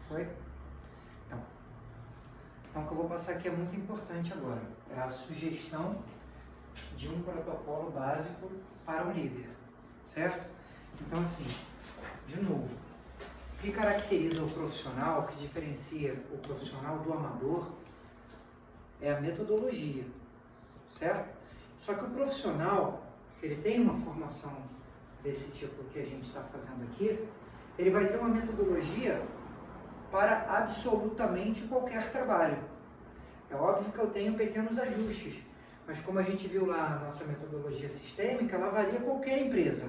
Foi? Então, o que eu vou passar aqui é muito importante agora. É a sugestão de um protocolo básico para um líder, certo? Então, assim, de novo, o que caracteriza o profissional, o que diferencia o profissional do amador, é a metodologia, certo? Só que o profissional, ele tem uma formação desse tipo que a gente está fazendo aqui, ele vai ter uma metodologia para absolutamente qualquer trabalho. É óbvio que eu tenho pequenos ajustes, mas como a gente viu lá na nossa metodologia sistêmica, ela varia qualquer empresa.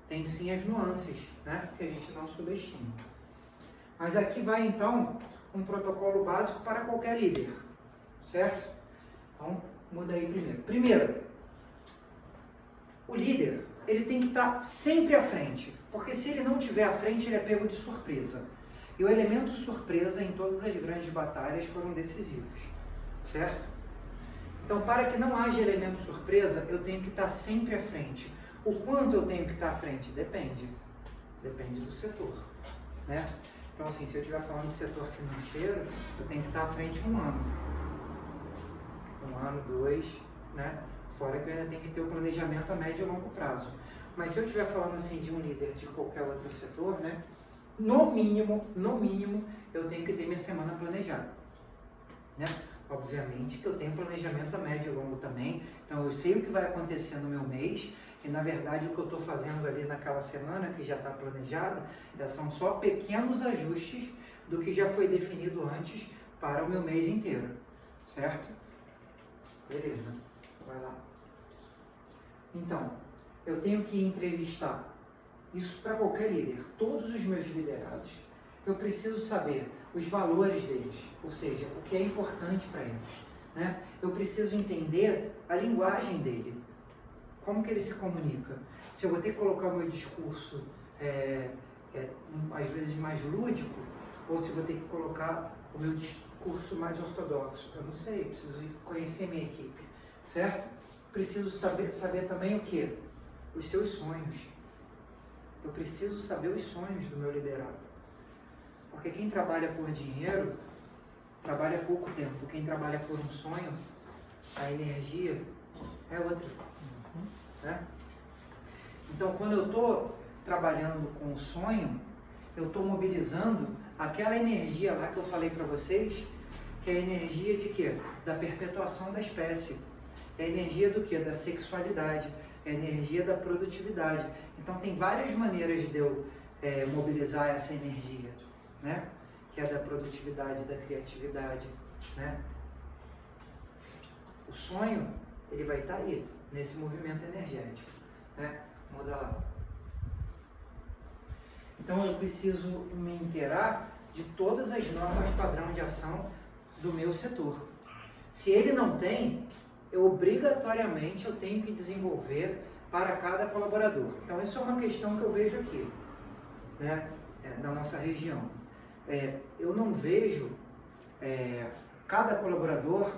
Tem sim as nuances, né, que a gente não subestima. Mas aqui vai então um protocolo básico para qualquer líder, certo? Então, muda aí primeiro. Primeiro, o líder, ele tem que estar sempre à frente, porque se ele não estiver à frente, ele é pego de surpresa. E o elemento surpresa em todas as grandes batalhas foram decisivos, certo? Então, para que não haja elemento surpresa, eu tenho que estar sempre à frente. O quanto eu tenho que estar à frente? Depende. Depende do setor, né? Então, assim, se eu estiver falando de setor financeiro, eu tenho que estar à frente um ano. 1 ano, 2, né? Fora que eu ainda tenho que ter o planejamento a médio e longo prazo. Mas se eu estiver falando assim de um líder de qualquer outro setor, né? No mínimo, eu tenho que ter minha semana planejada, né? Obviamente que eu tenho planejamento a médio e longo também, então eu sei o que vai acontecer no meu mês, e na verdade o que eu estou fazendo ali naquela semana, que já está planejada, são só pequenos ajustes do que já foi definido antes para o meu mês inteiro, certo? Beleza, vai lá. Então, eu tenho que entrevistar, isso para qualquer líder, todos os meus liderados, eu preciso saber os valores deles, ou seja, o que é importante para eles, né? Eu preciso entender a linguagem dele, como que ele se comunica. Se eu vou ter que colocar o meu discurso, às vezes mais lúdico, ou se eu vou ter que colocar o meu discurso mais ortodoxo, eu não sei, eu preciso conhecer minha equipe, certo? Preciso saber também o quê? Os seus sonhos. Eu preciso saber os sonhos do meu liderado. Porque quem trabalha por dinheiro, trabalha pouco tempo. Quem trabalha por um sonho, a energia é outra. Né? Então, quando eu estou trabalhando com o sonho, eu estou mobilizando aquela energia lá que eu falei para vocês, que é a energia de quê? Da perpetuação da espécie. É a energia do quê? Da sexualidade. É a energia da produtividade. Então, tem várias maneiras de eu mobilizar essa energia, né? Que é da produtividade, da criatividade, né? O sonho, ele vai estar aí, nesse movimento energético, né? Muda lá. Então, eu preciso me inteirar de todas as normas padrão de ação do meu setor. Se ele não tem, obrigatoriamente eu tenho que desenvolver para cada colaborador. Então, isso é uma questão que eu vejo aqui, né? Na nossa região. Eu não vejo cada colaborador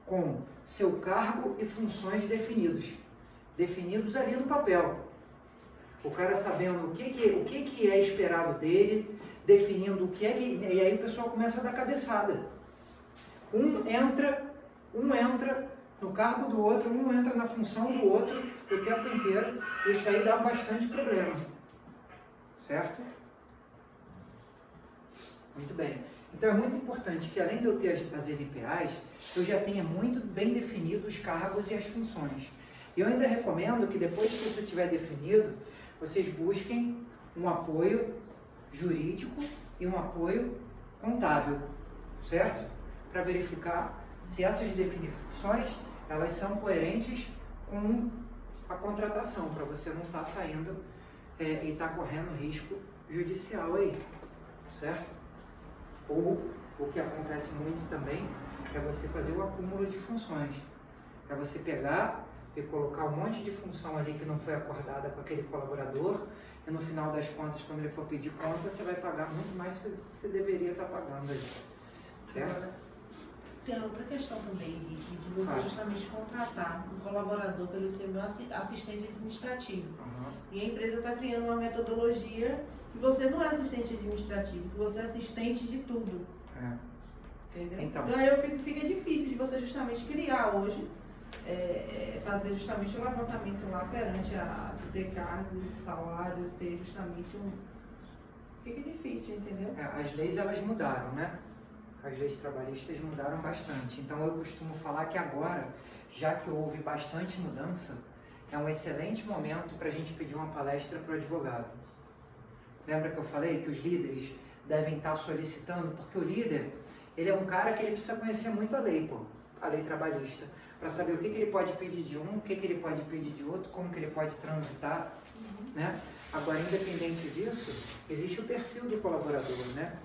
com seu cargo e funções definidos ali no papel. O cara sabendo o que é esperado dele, definindo o que é que... E aí o pessoal começa a dar cabeçada. Um entra no cargo do outro, um entra na função do outro o tempo inteiro. Isso aí dá bastante problema. Certo? Muito bem. Então é muito importante que além de eu ter as NPAs, eu já tenha muito bem definido os cargos e as funções. E eu ainda recomendo que depois que isso estiver definido, vocês busquem um apoio jurídico e um apoio contábil, certo? Para verificar se essas definições elas são coerentes com a contratação, para você não estar saindo e estar correndo risco judicial aí, certo? Ou o que acontece muito também é você fazer o acúmulo de funções. É você pegar e colocar um monte de função ali que não foi acordada com aquele colaborador e no final das contas, quando ele for pedir conta, você vai pagar muito mais do que você deveria estar pagando ali. Certo? Tem outra questão também, Henrique, de você justamente contratar um colaborador para ele ser meu assistente administrativo. E a empresa está criando uma metodologia que você não é assistente administrativo, que você é assistente de tudo. Entendeu? Então. Então aí fica difícil de você justamente criar hoje, fazer justamente o levantamento lá perante ter cargos, salários, ter justamente Fica difícil, entendeu? As leis, elas mudaram, né? As leis trabalhistas mudaram bastante. Então eu costumo falar que agora, já que houve bastante mudança, é um excelente momento para a gente pedir uma palestra para o advogado. Lembra que eu falei que os líderes devem estar solicitando? Porque o líder, ele é um cara que ele precisa conhecer muito a lei trabalhista, para saber o que ele pode pedir de um, o que ele pode pedir de outro, como que ele pode transitar, né? Agora, independente disso, existe o perfil do colaborador, né?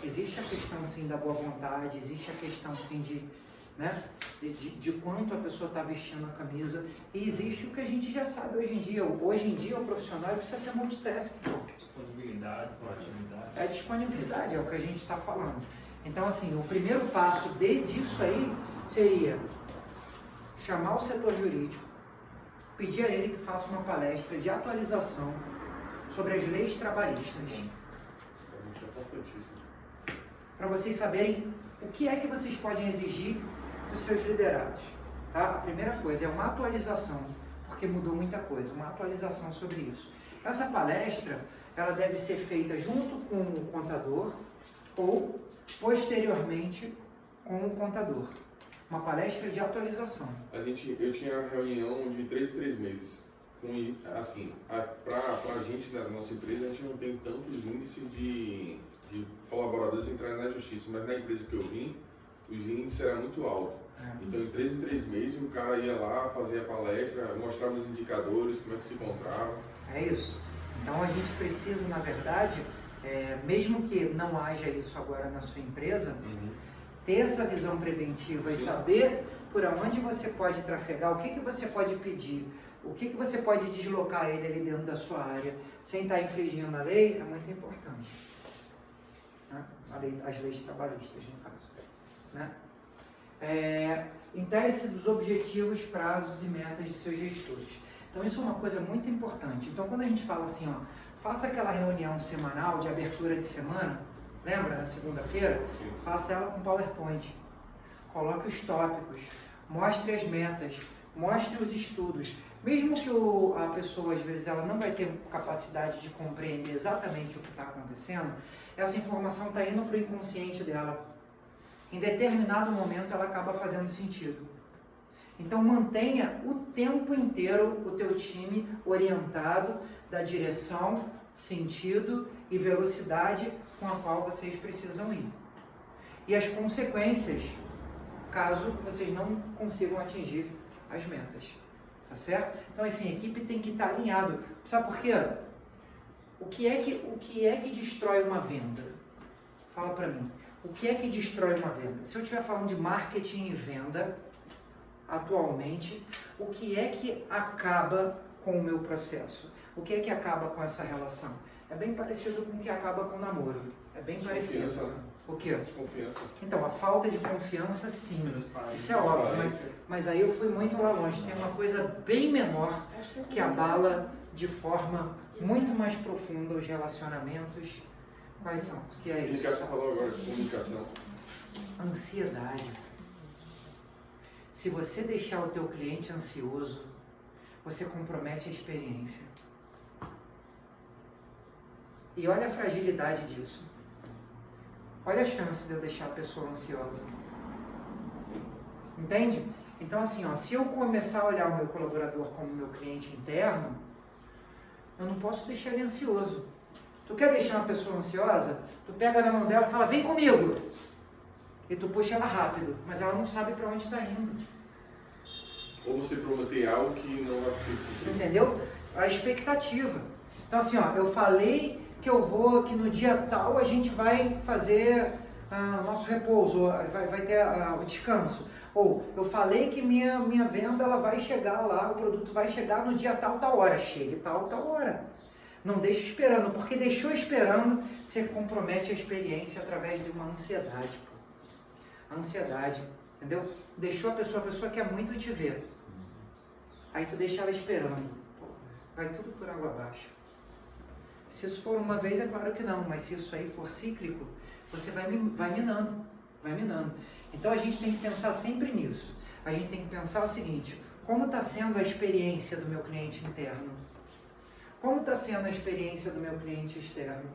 Existe a questão, sim, da boa vontade, existe a questão, sim, de quanto a pessoa está vestindo a camisa, e existe o que a gente já sabe hoje em dia. Hoje em dia, o profissional precisa ser multitasking. Disponibilidade, proatividade. É a disponibilidade, é o que a gente está falando. Então, assim, o primeiro passo disso aí seria chamar o setor jurídico, pedir a ele que faça uma palestra de atualização sobre as leis trabalhistas. Para vocês saberem o que é que vocês podem exigir dos seus liderados. Tá? A primeira coisa é uma atualização, porque mudou muita coisa, uma atualização sobre isso. Essa palestra, ela deve ser feita junto com o contador ou posteriormente com o contador. Uma palestra de atualização. Eu tinha reunião de 3 em 3 meses. Assim, para a gente da nossa empresa, a gente não tem tantos índices de colaboradores entrarem na justiça, mas na empresa que eu vim, os índices eram muito altos. Então, em 3 em 3 meses, o cara ia lá, fazia a palestra, mostrava os indicadores, como é que se encontrava. É isso. Então, a gente precisa, na verdade, mesmo que não haja isso agora na sua empresa, ter essa visão preventiva e saber por onde você pode trafegar, o que você pode pedir, o que você pode deslocar ele ali dentro da sua área, sem estar infringindo a lei, é muito importante. Né? As leis trabalhistas, no caso. Né? Entende-se dos objetivos, prazos e metas de seus gestores. Então, isso é uma coisa muito importante. Então, quando a gente fala assim, faça aquela reunião semanal de abertura de semana, lembra, na segunda-feira? Faça ela com PowerPoint. Coloque os tópicos, mostre as metas, mostre os estudos. Mesmo que a pessoa, às vezes, ela não vai ter capacidade de compreender exatamente o que está acontecendo, essa informação está indo para o inconsciente dela. Em determinado momento, ela acaba fazendo sentido. Então, mantenha o tempo inteiro o teu time orientado da direção, sentido e velocidade com a qual vocês precisam ir. E as consequências, caso vocês não consigam atingir as metas. Tá certo? Então, assim, a equipe tem que estar alinhado. Sabe por quê? O que é que destrói uma venda? Fala para mim. O que é que destrói uma venda? Se eu estiver falando de marketing e venda, atualmente, o que é que acaba com o meu processo? O que é que acaba com essa relação? É bem parecido com o que acaba com o namoro. É bem parecido. Né? O quê? Desconfiança. Então, a falta de confiança, sim. Isso é óbvio, mas aí eu fui muito lá longe. Tem uma coisa bem menor que abala de forma muito mais profunda os relacionamentos. Quais são? O que é isso? Comunicação, falou agora de comunicação. Ansiedade. Se você deixar o teu cliente ansioso, você compromete a experiência. E olha a fragilidade disso. Olha a chance de eu deixar a pessoa ansiosa. Entende? Então, assim, se eu começar a olhar o meu colaborador como meu cliente interno, eu não posso deixar ele ansioso. Tu quer deixar uma pessoa ansiosa? Tu pega na mão dela e fala, vem comigo. E tu puxa ela rápido, mas ela não sabe para onde está indo. Ou você prometer algo que não vai ser. Entendeu? A expectativa. Então, assim, eu falei que que no dia tal a gente vai fazer nosso repouso, vai ter o descanso. Ou eu falei que minha venda ela vai chegar lá, o produto vai chegar no dia tal hora. Chegue tal hora. Não deixe esperando, porque deixou esperando, você compromete a experiência através de uma ansiedade. Ansiedade, entendeu? Deixou a pessoa quer muito te ver. Aí tu deixa ela esperando. Vai tudo por água abaixo. Se isso for uma vez, é claro que não, mas se isso aí for cíclico, você vai minando, vai minando. Então a gente tem que pensar sempre nisso. A gente tem que pensar o seguinte: como está sendo a experiência do meu cliente interno? Como está sendo a experiência do meu cliente externo?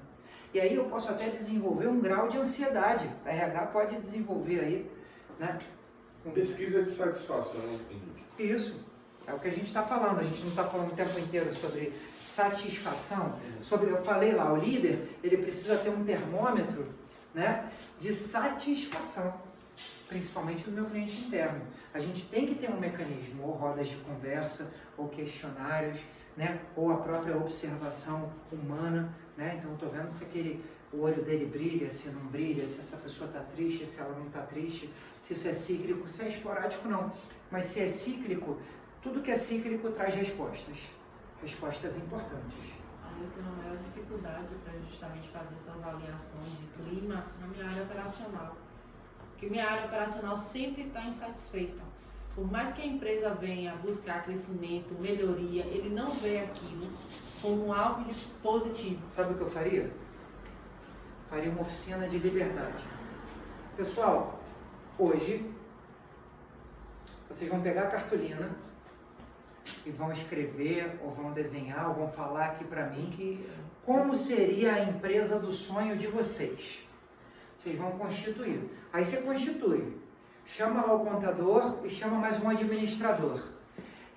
E aí eu posso até desenvolver um grau de ansiedade. A RH pode desenvolver aí, né? Pesquisa de satisfação, Henrique. Isso, é o que a gente está falando. A gente não está falando o tempo inteiro sobre satisfação. Eu falei lá, o líder, ele precisa ter um termômetro, né, de satisfação, principalmente do meu cliente interno. A gente tem que ter um mecanismo, ou rodas de conversa, ou questionários, né, ou a própria observação humana, né? Então, eu estou vendo se o olho dele brilha, se não brilha, se essa pessoa está triste, se ela não está triste, se isso é cíclico, se é esporádico, não. Mas se é cíclico, tudo que é cíclico traz respostas importantes. Aí eu tenho a maior dificuldade para justamente fazer essa avaliação de clima na minha área operacional. Porque minha área operacional sempre está insatisfeita. Por mais que a empresa venha buscar crescimento, melhoria, ele não vê aquilo como algo de positivo. Sabe o que eu faria? Faria uma oficina de liberdade. Pessoal, hoje vocês vão pegar a cartolina e vão escrever, ou vão desenhar, ou vão falar aqui para mim como seria a empresa do sonho de vocês. Vocês vão constituir. Aí você constitui. Chama lá o contador e chama mais um administrador.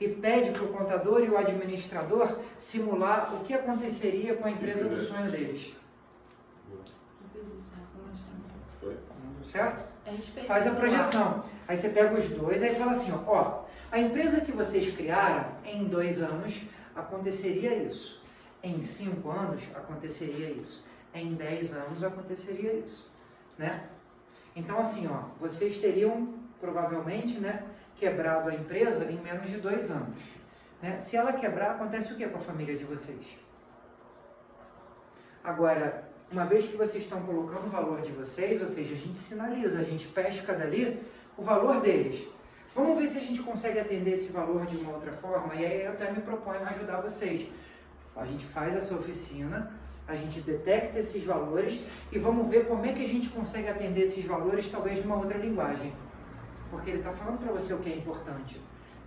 E pede para o contador e o administrador simular o que aconteceria com a empresa do sonho deles. Certo? Faz a projeção. Aí você pega os dois e fala assim, ó, a empresa que vocês criaram em 2 anos aconteceria isso. Em 5 anos aconteceria isso. Em 10 anos aconteceria isso, né? Então assim, ó, vocês teriam provavelmente, né, quebrado a empresa em menos de 2 anos. Né? Se ela quebrar, acontece o que com a família de vocês? Agora, uma vez que vocês estão colocando o valor de vocês, ou seja, a gente sinaliza, a gente pesca dali o valor deles. Vamos ver se a gente consegue atender esse valor de uma outra forma, e aí eu até me proponho ajudar vocês. A gente faz essa oficina, a gente detecta esses valores e vamos ver como é que a gente consegue atender esses valores talvez de uma outra linguagem. Porque ele está falando para você o que é importante.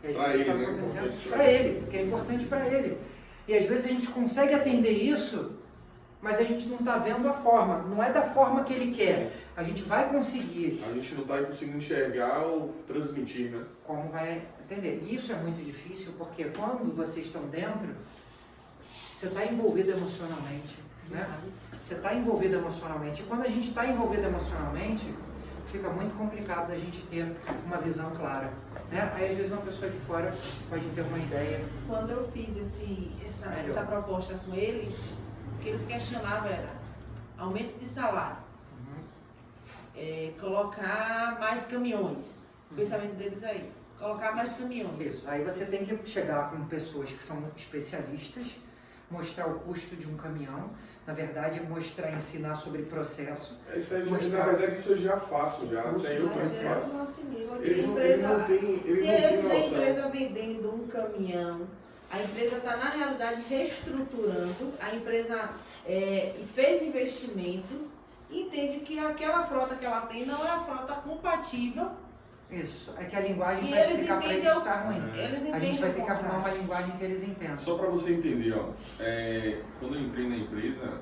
E às vezes está acontecendo para ele, o que é importante para ele. E às vezes a gente consegue atender isso, mas a gente não está vendo a forma. Não é da forma que ele quer. A gente vai conseguir. A gente não está conseguindo enxergar ou transmitir, né? Como vai atender. E isso é muito difícil porque quando vocês estão dentro, você está envolvido emocionalmente. Né? Você está envolvido emocionalmente. E quando a gente está envolvido emocionalmente, fica muito complicado da gente ter uma visão clara. Né? Aí às vezes uma pessoa de fora pode ter uma ideia. Quando eu fiz essa proposta com eles, o que eles questionavam era aumento de salário, colocar mais caminhões. O pensamento deles é isso, colocar mais caminhões. Isso. Aí você tem que chegar com pessoas que são especialistas, mostrar o custo de um caminhão, na verdade ensinar sobre processo. Isso aí, na verdade, isso eu já faço, já tem outro espaço. Eles não têm a noção. empresa vendendo um caminhão, a empresa está, na realidade, reestruturando, a empresa fez investimentos, entende que aquela frota que ela tem não é a frota compatível. Isso, é que a linguagem vai explicar para eles que está ruim. A gente vai ter que arrumar uma linguagem que eles entendam. Só para você entender, ó, quando eu entrei na empresa,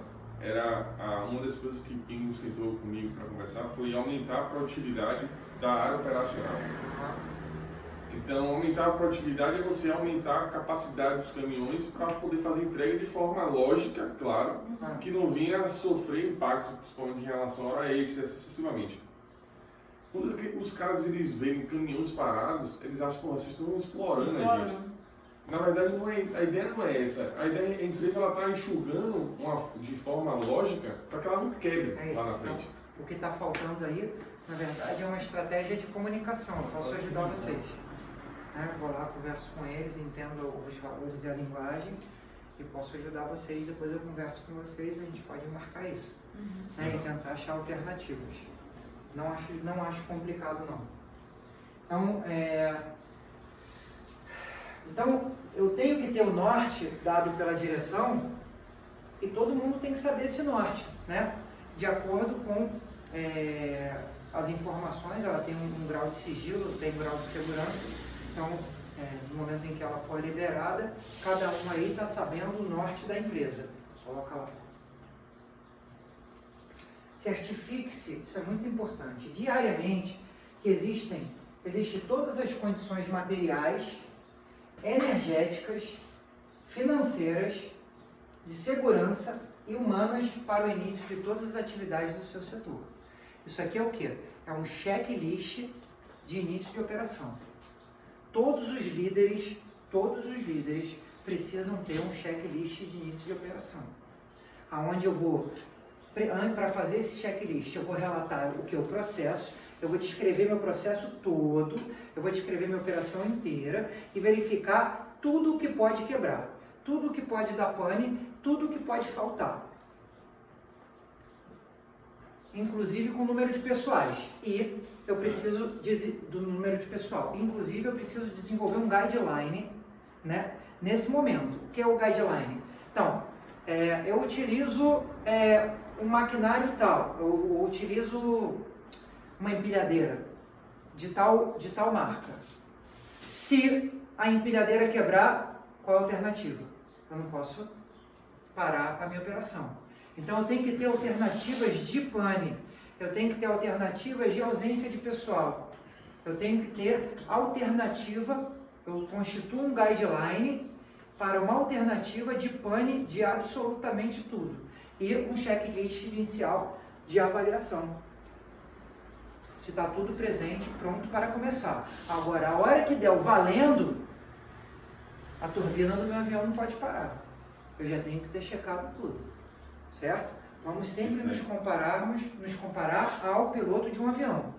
uma das coisas que quem sentou comigo para conversar foi aumentar a produtividade da área operacional. Então, aumentar a produtividade é você aumentar a capacidade dos caminhões para poder fazer entrega de forma lógica, claro, que não venha a sofrer impactos, principalmente em relação a hora extra, sucessivamente. Quando os caras eles veem caminhões parados, eles acham que vocês estão explorando a gente. Na verdade, a ideia não é essa. A ideia é a empresa está enxugando de forma lógica para que ela não quebre lá na frente. Então, o que está faltando aí, na verdade, é uma estratégia de comunicação. Eu posso ajudar vocês. Vou lá, converso com eles, entendo os valores e a linguagem e posso ajudar vocês. Depois eu converso com vocês e a gente pode marcar isso. E tentar achar alternativas. Não acho complicado, não. Então, eu tenho que ter o norte dado pela direção e todo mundo tem que saber esse norte, né? De acordo com as informações, ela tem um grau de sigilo, tem um grau de segurança, então no momento em que ela for liberada, cada um aí está sabendo o norte da empresa. Coloca lá. Certifique-se, isso é muito importante, diariamente, que existem todas as condições materiais, energéticas, financeiras, de segurança e humanas para o início de todas as atividades do seu setor. Isso aqui é o quê? É um checklist de início de operação. Todos os líderes precisam ter um checklist de início de operação. Aonde eu vou, para fazer esse checklist, eu vou relatar o que é o processo, eu vou descrever meu processo todo, eu vou descrever minha operação inteira e verificar tudo o que pode quebrar, tudo o que pode dar pane, tudo o que pode faltar. Inclusive com o número de pessoais. E eu preciso do número de pessoal. Inclusive eu preciso desenvolver um guideline, né, nesse momento. O que é o guideline? Então, eu utilizo um maquinário tal, eu utilizo uma empilhadeira de tal marca. Se a empilhadeira quebrar, qual a alternativa? Eu não posso parar a minha operação. Então eu tenho que ter alternativas de pane, eu tenho que ter alternativas de ausência de pessoal, eu tenho que ter alternativa, eu constituo um guideline para uma alternativa de pane de absolutamente tudo e um checklist inicial de avaliação. Se está tudo presente, pronto para começar. Agora, a hora que der o valendo, a turbina do meu avião não pode parar. Eu já tenho que ter checado tudo, certo? Vamos sempre nos comparar ao piloto de um avião.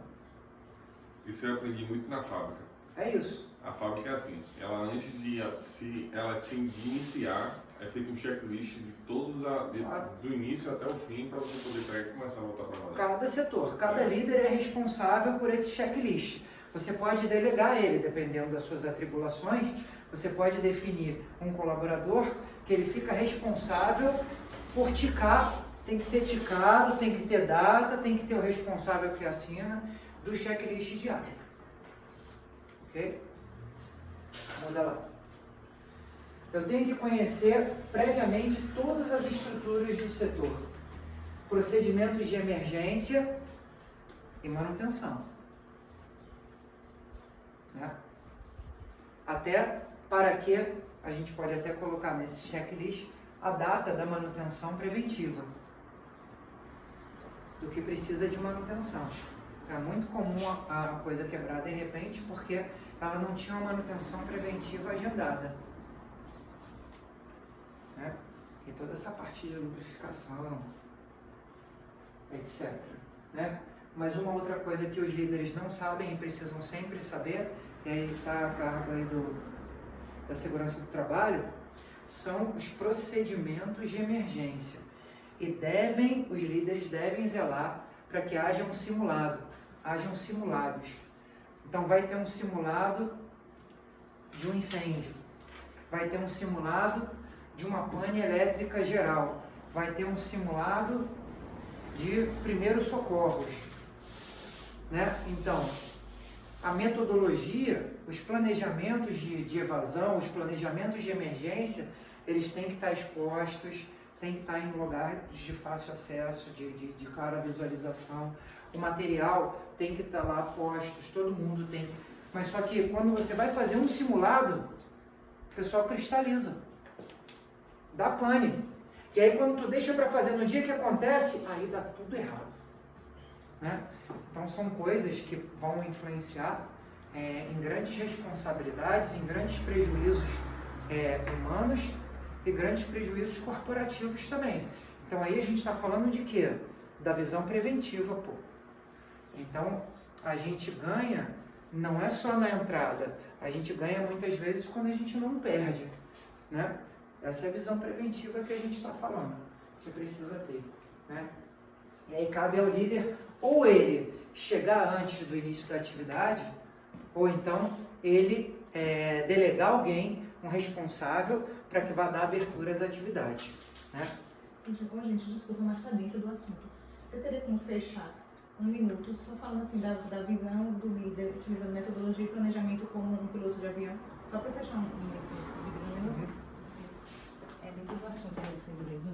Isso eu aprendi muito na fábrica. É isso. A fábrica é assim, ela antes de iniciar, é feito um checklist de todos, do início até o fim, para você poder pegar e começar a voltar para lá. Cada setor, cada líder é responsável por esse checklist. Você pode delegar ele, dependendo das suas atribulações, você pode definir um colaborador que ele fica responsável por ticar, tem que ser ticado, tem que ter data, tem que ter o responsável que assina do checklist diário. Ok? Muda lá. Eu tenho que conhecer previamente todas as estruturas do setor, procedimentos de emergência e manutenção. Né? Até para que a gente pode até colocar nesse checklist a data da manutenção preventiva, do que precisa de manutenção. É muito comum a coisa quebrar de repente porque ela não tinha uma manutenção preventiva agendada. Né? E toda essa parte de lubrificação, etc. Né? Mas uma outra coisa que os líderes não sabem e precisam sempre saber, e aí está a cargo aí da segurança do trabalho, são os procedimentos de emergência. E os líderes devem zelar para que hajam simulados. Então vai ter um simulado de um incêndio, vai ter um simulado de uma pane elétrica geral, vai ter um simulado de primeiros socorros. Né? Então, a metodologia, os planejamentos de evasão, os planejamentos de emergência, eles têm que estar expostos, têm que estar em lugares de fácil acesso, de clara visualização. O material tem que estar lá postos, todo mundo tem que... Mas só que quando você vai fazer um simulado, o pessoal cristaliza, dá pane. E aí quando tu deixa para fazer no dia que acontece, aí dá tudo errado. Né? Então são coisas que vão influenciar em grandes responsabilidades, em grandes prejuízos humanos e grandes prejuízos corporativos também. Então aí a gente está falando de quê? Da visão preventiva, pô. Então a gente ganha, não é só na entrada, a gente ganha muitas vezes quando a gente não perde. Né? Essa é a visão preventiva que a gente está falando, que precisa ter. Né? E aí cabe ao líder ou ele chegar antes do início da atividade, ou então ele delegar alguém, um responsável, para que vá dar abertura às atividades. Né? Ô, gente, desculpa, mas está dentro do assunto. Você teria como fechar 1 minuto só falando assim da visão do líder, utilizando metodologia e planejamento como um piloto de avião? Só para fechar um minuto. É dentro do assunto, né, dos segredos,